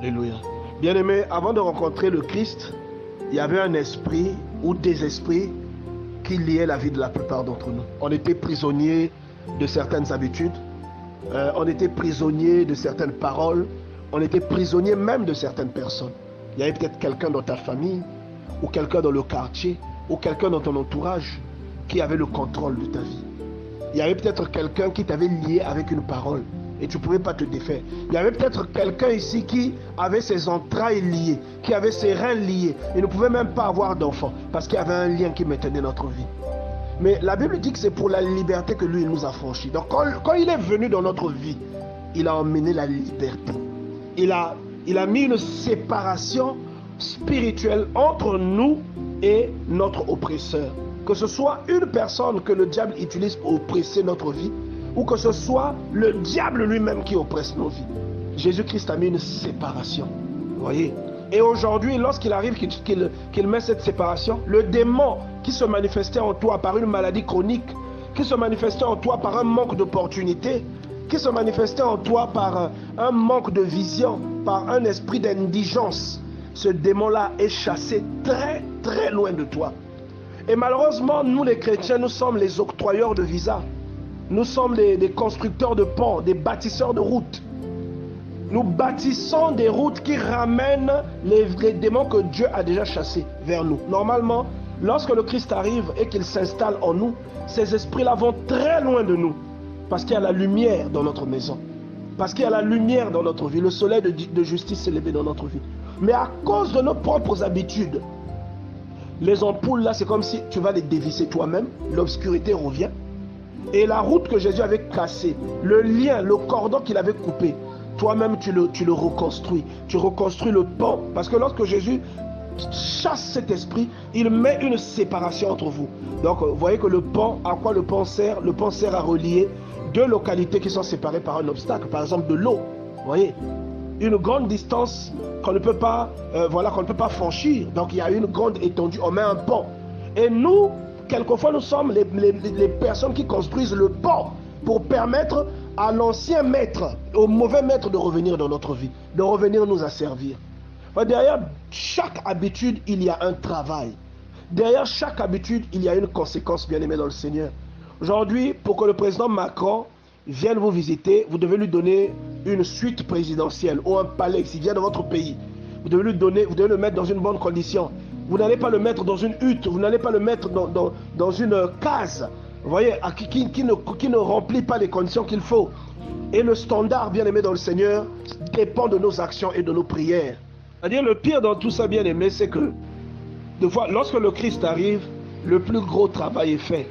Alléluia. Bien-aimé, avant de rencontrer le Christ, il y avait un esprit ou des esprits qui liaient la vie de la plupart d'entre nous. On était prisonniers de certaines habitudes, on était prisonniers de certaines paroles, on était prisonniers même de certaines personnes. Il y avait peut-être quelqu'un dans ta famille, ou quelqu'un dans le quartier, ou quelqu'un dans ton entourage qui avait le contrôle de ta vie. Il y avait peut-être quelqu'un qui t'avait lié avec une parole et tu ne pouvais pas te défaire. Il y avait peut-être quelqu'un ici qui avait ses entrailles liées, qui avait ses reins liés et ne pouvait même pas avoir d'enfant parce qu'il y avait un lien qui maintenait notre vie. Mais la Bible dit que c'est pour la liberté que lui il nous a franchis. Donc quand il est venu dans notre vie, il a emmené la liberté. Il a mis une séparation spirituelle entre nous et notre oppresseur. Que ce soit une personne que le diable utilise pour oppresser notre vie, ou que ce soit le diable lui-même qui oppresse nos vies. Jésus-Christ a mis une séparation. Vous voyez? Et aujourd'hui, lorsqu'il arrive qu'il met cette séparation, le démon qui se manifestait en toi par une maladie chronique, qui se manifestait en toi par un manque d'opportunité, qui se manifestait en toi par un manque de vision, par un esprit d'indigence, ce démon-là est chassé très très loin de toi. Et malheureusement, nous les chrétiens, nous sommes les octroyeurs de visas. Nous sommes des constructeurs de ponts, des bâtisseurs de routes. Nous bâtissons des routes qui ramènent les démons que Dieu a déjà chassés vers nous. Normalement, lorsque le Christ arrive et qu'il s'installe en nous, ces esprits-là vont très loin de nous. Parce qu'il y a la lumière dans notre maison. Parce qu'il y a la lumière dans notre vie. Le soleil de justice s'est levé dans notre vie. Mais à cause de nos propres habitudes, les ampoules là, c'est comme si tu vas les dévisser toi-même. L'obscurité revient. Et la route que Jésus avait cassée, le lien, le cordon qu'il avait coupé, toi-même tu le reconstruis. Tu reconstruis le pont. Parce que lorsque Jésus chasse cet esprit, il met une séparation entre vous. Donc vous voyez que le pont, à quoi le pont sert? Le pont sert à relier deux localités qui sont séparées par un obstacle. Par exemple de l'eau. Vous voyez? Une grande distance qu'on ne peut pas, qu'on ne peut pas franchir. Donc il y a une grande étendue, on met un pont. Et nous, quelquefois, nous sommes les personnes qui construisent le pont pour permettre à l'ancien maître, au mauvais maître de revenir dans notre vie, de revenir nous asservir. Derrière chaque habitude, il y a un travail. Derrière chaque habitude, il y a une conséquence, bien-aimé dans le Seigneur. Aujourd'hui, pour que le président Macron vienne vous visiter, vous devez lui donner une suite présidentielle ou un palais s'il vient de votre pays. Vous devez le mettre dans une bonne condition. Vous n'allez pas le mettre dans une hutte, vous n'allez pas le mettre dans une case, vous voyez, qui ne remplit pas les conditions qu'il faut. Et le standard, bien-aimé dans le Seigneur, dépend de nos actions et de nos prières. C'est-à-dire, le pire dans tout ça, bien-aimé, c'est que, des fois, lorsque le Christ arrive, le plus gros travail est fait.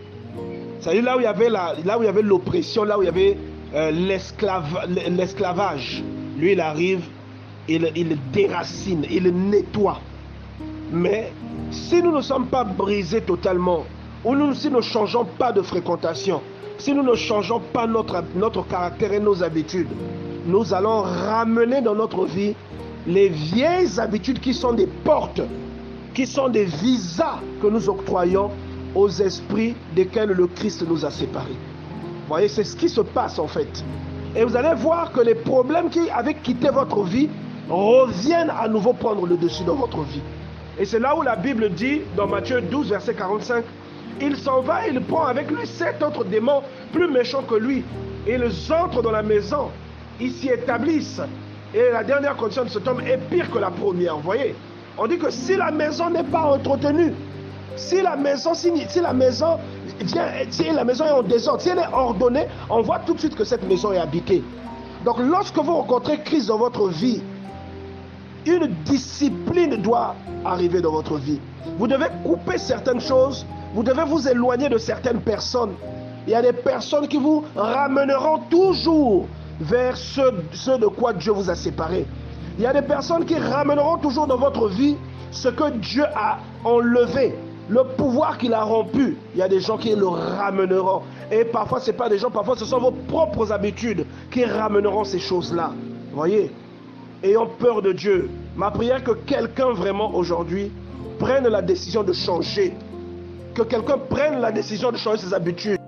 C'est-à-dire, là où il y avait l'oppression, là où il y avait l'esclavage, lui, il arrive, il déracine, il nettoie. Mais si nous ne sommes pas brisés totalement, ou si nous ne changeons pas de fréquentation, si nous ne changeons pas notre caractère et nos habitudes, nous allons ramener dans notre vie les vieilles habitudes qui sont des portes, qui sont des visas que nous octroyons aux esprits desquels le Christ nous a séparés. Vous voyez, c'est ce qui se passe en fait. Et vous allez voir que les problèmes qui avaient quitté votre vie reviennent à nouveau prendre le dessus dans votre vie. Et c'est là où la Bible dit, dans Matthieu 12, verset 45, « Il s'en va et il prend avec lui 7 autres démons plus méchants que lui. Et ils entrent dans la maison, ils s'y établissent. Et la dernière condition de cet homme est pire que la première. » Vous voyez? On dit que si la maison n'est pas entretenue, si la maison est en désordre, si elle est ordonnée, on voit tout de suite que cette maison est habitée. Donc lorsque vous rencontrez Christ dans votre vie, une discipline doit arriver dans votre vie. Vous devez couper certaines choses. Vous devez vous éloigner de certaines personnes. Il y a des personnes qui vous ramèneront toujours vers ce de quoi Dieu vous a séparé. Il y a des personnes qui ramèneront toujours dans votre vie ce que Dieu a enlevé, le pouvoir qu'il a rompu. Il y a des gens qui le ramèneront. Et parfois, ce n'est pas des gens, parfois ce sont vos propres habitudes qui ramèneront ces choses-là. Vous voyez? Ayons peur de Dieu. Ma prière est que quelqu'un vraiment aujourd'hui prenne la décision de changer. Que quelqu'un prenne la décision de changer ses habitudes.